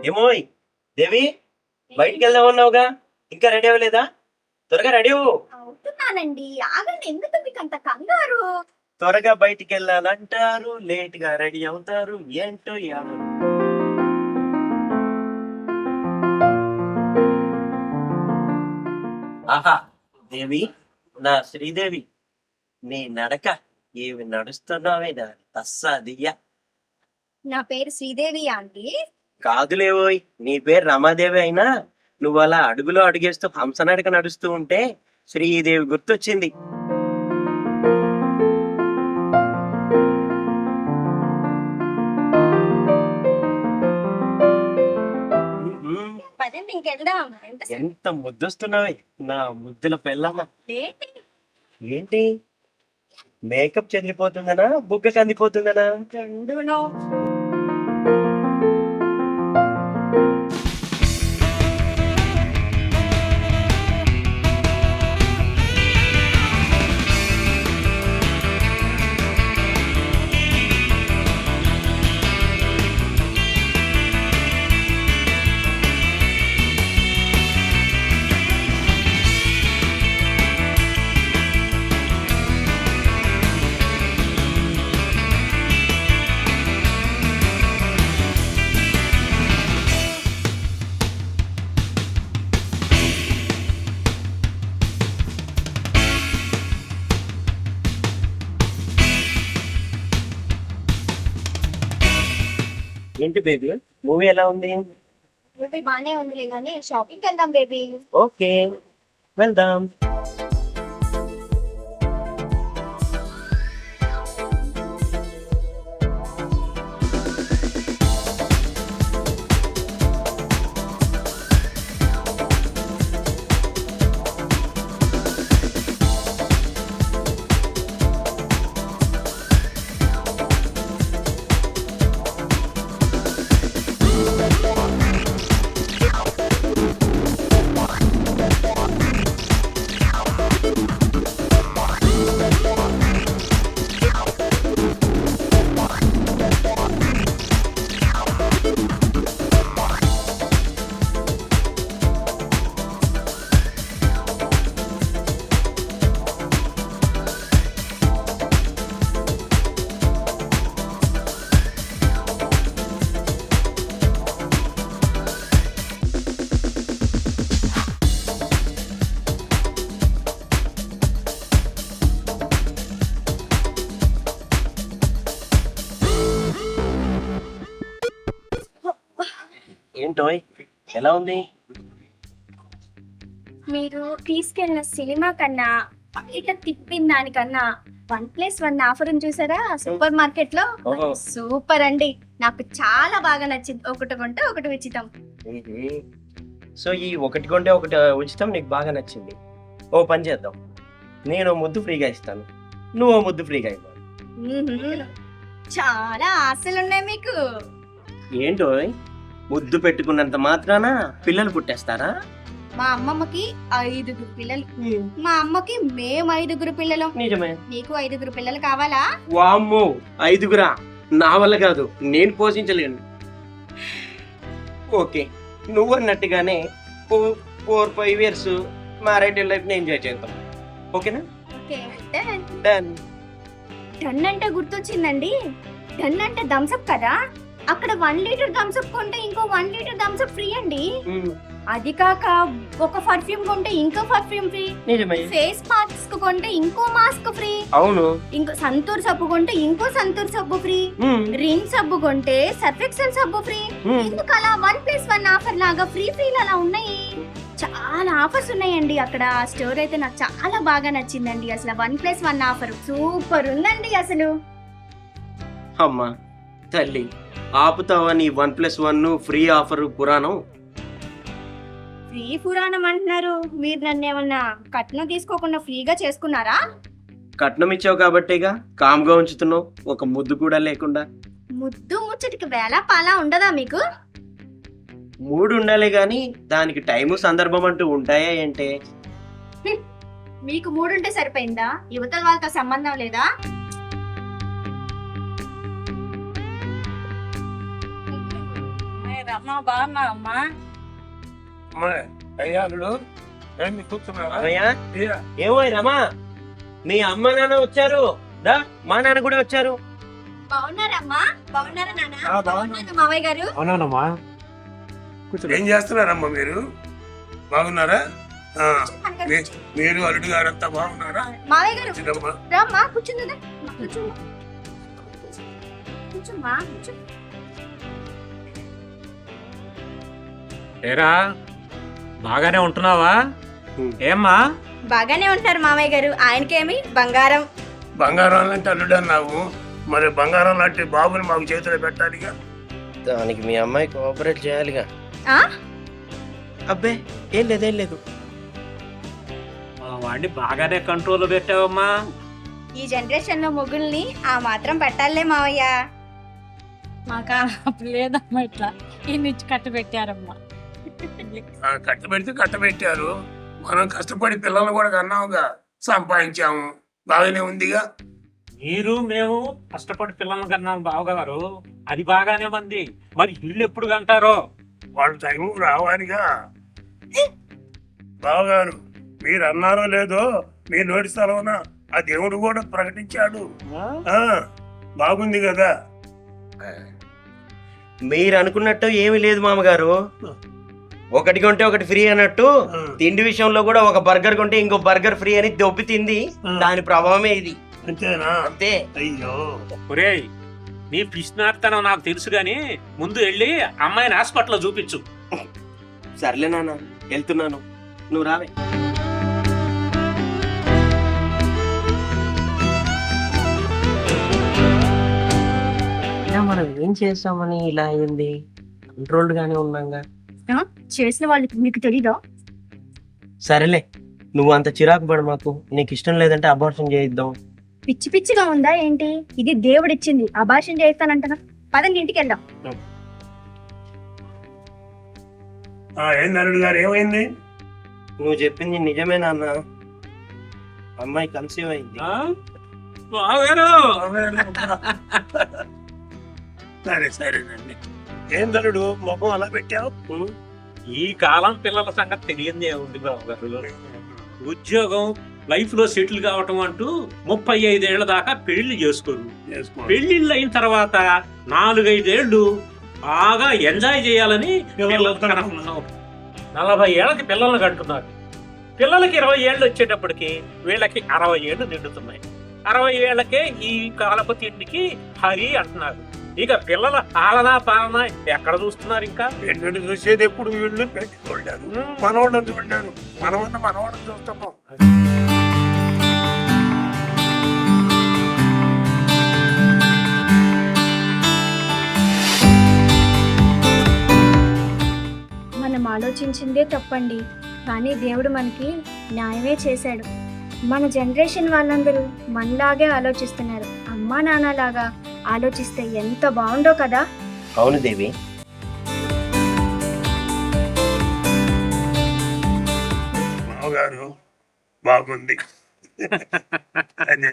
ఏమోయ్ దేవి, బయటికి వెళ్దామన్నావుగా, ఇంకా రెడీ అవ్వలేదా? త్వరగా రెడీ అవ్వు. అవుతున్నానండి, ఆగండి, ఎందుకు మీకు అంత కంగారు? త్వరగా బయటికి వెళ్ళాలంటారు, లేట్ గా రెడీ అవుతారు, ఏంటో యావో. ఆహా దేవి, నా శ్రీదేవి, నీ నడక ఏమి నడుస్తున్నావే నా తస్సాదియ్య. నా పేరు శ్రీదేవి ఆంటీ. కాదులేవోయ్, నీ పేరు రమాదేవి అయినా నువ్వు అలా అడుగులో అడుగేస్తూ హంస నడక నడుస్తూ ఉంటే శ్రీదేవి గుర్తొచ్చింది. ఉహుం. పదండి, ఇంకెళ్దాం. ఎంత ముద్దొస్తున్నావే నా ముద్దుల పెళ్ళమ్మ. ఏంటి? ఏంటి, మేకప్ చెదిరిపోతుందనా, బుగ్గ కందిపోతుందనా? రెండును. ఏంటి బేబీ, మూవీ ఎలా ఉంది? బేబీ బానే ఉందిలే, కానీ షాపింగ్కి వెళ్దాం బేబీ. ఓకే, వెళ్దాం. ఏంటోయ్, ఎలా ఉంది? మీరు తీసుకెళ్ళిన సినిమా కన్నా బయట తిప్పిన దానికన్నా 1+1 ఆఫర్ చూసారా సూపర్ మార్కెట్ లో? ఓహో. సూపర్ అండి, నాకు చాలా బాగా నచ్చింది. ఒకటి కొంటే ఒకటి ఉచితం. సో ఈ ఒకటి కొంటే ఒకటి ఉచితం నీకు బాగా నచ్చింది. ఓ పని చేద్దాం, నేను ముద్దు ఫ్రీగా ఇస్తాను, నువ్వు ఓ ముద్దు ఫ్రీగా ఇవ్వు. మ్మ్హ్మ్. చాలా ఆశలున్నాయి మీకు. ఏంటో, ముద్దు పెట్టుకున్నంత మాత్రాన పిల్లలు పుట్టేస్తారా? మా అమ్మమ్మకి 5 పిల్లలు, మా అమ్మకి మేము 5 పిల్లలు. నిజమే. నీకు 5 పిల్లలు కావాలా? వామ్మో, 5గురా? నా వల్ల కాదు, నేను పోషించలేను. ఓకే, నువ్వు అన్నట్టుగానే 4-5 ఇయర్స్ మ్యారేడ్ లైఫ్ ని ఎంజాయ్ చేద్దాం. ఓకేనా? Okay, done. డన్. డన్ అంటే గుర్తొచ్చిందండి, డన్ అంటే థమ్స్అప్ కదా. అక్కడ 1 లీటర్ థమ్స్అప్ కొంటే ఇంకో 1 లీటర్ థమ్స్అప్ ఫ్రీ అండి. అది కాక ఒక పర్ఫ్యూమ్ కొంటే ఇంకో పర్ఫ్యూమ్ ఫ్రీ. నిజమే. ఫేస్ మాస్క్ కొంటే ఇంకో మాస్క్ ఫ్రీ. అవును. ఇంకో సంతూర్ సబ్బు కొంటే ఇంకో సంతూర్ సబ్బు ఫ్రీ. రిన్ సబ్బు కొంటే సర్ఫ్ ఎక్సెల్ సబ్బు ఫ్రీ. ఎందుకు అలా 1+1 ఆఫర్ లాగా ఫ్రీలు అలా ఉన్నాయి. చాలా ఆఫర్స్ ఉన్నాయండి అక్కడ. స్టోర్ అయితే నాకు చాలా బాగా నచ్చిందండి. అసలు 1+1 ఆఫర్ సూపర్ ఉందండి అసలు. అమ్మా తల్లి, ఆపుతావా నీ 1+1 ఫ్రీ ఆఫర్ పురాణం? ఫ్రీ పురాణం అంటున్నారు, మీరు నన్ను ఏమన్నా కట్నం తీసుకోకుండా ఫ్రీగా చేసుకున్నారా? కట్నం ఇచ్చావు కాబట్టేగా కామ్గా ఉంచుతున్నావు, ఒక ముద్దు కూడా లేకుండా. ముద్దు ముచ్చటికి వేళ పాలా ఉండదా మీకు? 3 ఉండాలి గాని దానికి టైము సందర్భం అంటూ ఉంటాయా ఏంటే? మీకు 3 ఉంటే సరిపోయిందా? యువతల వాళ్ళతో సంబంధం లేదా? అమ్మా బాగున్నావమ్మా? అయ్యాలు ఏమి కూర్చున్నారా? అమ్మయ్యా ఏమో రమా మీ అమ్మ నాన్న వచ్చారు దా మా నాన్న కూడా వచ్చారు. బాగున్నారమ్మా? బాగున్నారా నాన్న? ఆ, బాగున్నాను. బాగున్నారా మావయ్య గారు? అవునానమ్మా ఏం చేస్తున్నారమ్మా మీరు? బాగున్నారా? ఆ, మీరు అల్లుడు గారు అంతా బాగున్నారా? మావయ్య గారు చిన్నమ్మ, రామ్మా కూర్చుందా? కూర్చోమ్మా. కూర్చోమ్మా, కూర్చో. ఏరా బాగానే ఉంటున్నావా? ఏమ్మా బాగానే ఉంటారు మావయ్య గారు. ఆయనకేమి బంగారం. బంగారం లాంటి అల్లుడు అన్నావు, మరి బంగారం లాంటి బాబుని మాకు చేతిలో పెట్టాలిగా. దానికి మీ అమ్మాయి కోఆపరేట్ చేయాలిగా. ఆ? అబ్బే ఏం లేదు మా వాడిని బాగానే కంట్రోల్ పెట్టావమ్మా. ఈ జనరేషన్ లో మొగుల్ని ఆ మాత్రం పెట్టాలే మావయ్య. మాకు అప్పుడు లేదమ్మా, ఇట్లా ఇచ్చి కట్టు పెట్టారమ్మా. కట్టబెడితే కట్టబెట్టారు, మనం కష్టపడి పిల్లల్ని కూడా కన్నాముగా, సంపాదించాము, బాగానే ఉందిగా. మీరు మేము కష్టపడి పిల్లల్ని కన్నాం బావగారు, అది బాగానే మంది. మరి ఇల్లు ఎప్పుడు కంటారో? వాళ్ళ టైం రావాలిగా. బావగారు మీరు అన్నారో లేదో, మీ నోటి స్థలంలో ఆ దేవుడు కూడా ప్రకటించాడు. ఆ, బాగుంది కదా. మీరు అనుకున్నట్టు ఏమీ లేదు మామగారు. ఒకటి కొంటే ఒకటి ఫ్రీ అన్నట్టు తిండి విషయంలో కూడా ఒక బర్గర్ కొంటే ఇంకో బర్గర్ ఫ్రీ అని దొబ్బి తింది. దాని ప్రభావమే ఇది. అంతేనా? అంతే. అయ్యో, ఒరేయ్ నీ పిచ్చినార్తనం నాకు తెలుసు గాని ముందు వెళ్ళి అమ్మాయిని హాస్పిటల్లో చూపించు. సర్లే నాన్న వెళ్తున్నాను, నువ్వు రావే. మనం ఏం చేస్తామని ఇలా అయింది? కంట్రోల్డ్ గానే ఉన్నాగా. చేసిన వాళ్ళకి మీకు తెలీదా? సరేలే నువ్వు అంత చిరాకు పడు మాకు. నీకు ఇష్టం లేదంటే అబార్షన్ చేయిద్దాం. పిచ్చి పిచ్చిగా ఉందా ఏంటి? ఇది దేవుడిచ్చింది. అభాషణ చేస్తానంటనా? పదండి ఇంటికి వెళ్దాం. ఏంది అల్లుడు గారు, ఏమైంది? నువ్వు చెప్పింది నిజమే నాన్న. అమ్మాయి కన్సీవ్ అయింది. బావగారు సరే సరేనండి. ఏం అల్లుడు ముఖం అలా పెట్టావు? ఈ కాలం పిల్లల సంగతి తెలియందే ఉంది బావగారు. ఉద్యోగం లైఫ్ లో సెటిల్ కావటం అంటూ 35 ఏళ్ల దాకా పెళ్లి చేసుకోరు. పెళ్లిళ్ళు అయిన తర్వాత 4-5 ఏళ్లు బాగా ఎంజాయ్ చేయాలని పిల్లలు కనుక్కున్నాం. 40 ఏళ్ళకి పిల్లల్ని కంటున్నారు. పిల్లలకి 20 ఏళ్ళు వచ్చేటప్పటికి వీళ్ళకి 60 ఏళ్ళు నిండుతున్నాయి. 60 ఏళ్లకే ఈ కాలపు తిండికి హరి అంటున్నారు. ఇక పిల్లల ఆలనా పాలన ఎక్కడ చూస్తున్నారు? ఇంకా పెళ్ళిళ్ళు చూసేది ఎప్పుడు వీళ్ళు పెళ్లి చూడారు, మనవాళ్ళని చూడారు, మనవాళ్ళని చూస్తాము. మనం ఆలోచించిందే తప్పండి, కానీ దేవుడు మనకి న్యాయమే చేశాడు. మన జనరేషన్ వాళ్ళందరూ మనలాగే ఆలోచిస్తున్నారు. అమ్మా నాన్నలాగా ఆలోచిస్తే ఎంత బాగుండో కదా. అవును దేవి. మామగారు బాగుంది. అదే